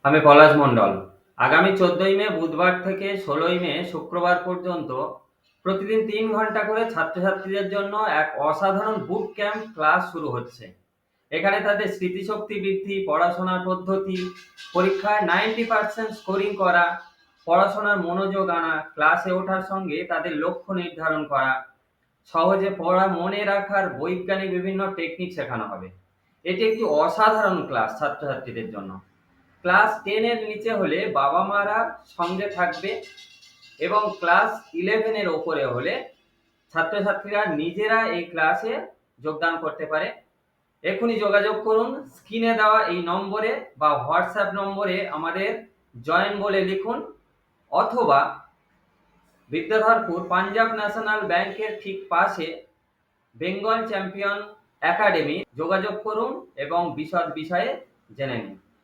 আমি পলাশ মণ্ডল। আগামী ১৪ই মে বুধবার থেকে ১৬ই মে শুক্রবার পর্যন্ত প্রতিদিন ৩ ঘন্টা করে ছাত্রছাত্রীদের জন্য এক অসাধারণ বুট ক্যাম্প ক্লাস শুরু হচ্ছে। এখানে তাদের স্মৃতিশক্তি বৃদ্ধি, পড়াশোনার পদ্ধতি, পরীক্ষায় 90% স্কোরিং করা, পড়াশোনার মনোযোগ আনা, ক্লাসে ওঠার সঙ্গে তাদের লক্ষ্য নির্ধারণ করা, সহজে পড়া মনে রাখার বৈজ্ঞানিক বিভিন্ন টেকনিক শেখানো হবে। এটি একটি অসাধারণ ক্লাস ছাত্রছাত্রীদের জন্য। ক্লাস 10 এর নিচে হলে বাবা মারা সঙ্গে থাকবে এবং ক্লাস 11 এর ওপরে হলে ছাত্রছাত্রীরা নিজেরা এই ক্লাসে যোগদান করতে পারে। এখনই যোগাযোগ করুন স্ক্রিনে দেওয়া এই নম্বরে বা হোয়াটসঅ্যাপ নম্বরে আমাদের জয়েন বলে লিখুন, অথবা বিদ্যাধরপুর পাঞ্জাব ন্যাশনাল ব্যাংকের ঠিক পাশে বেঙ্গল চ্যাম্পিয়ন একাডেমি যোগাযোগ করুন এবং বিশদ বিষয়ে জেনে নিন।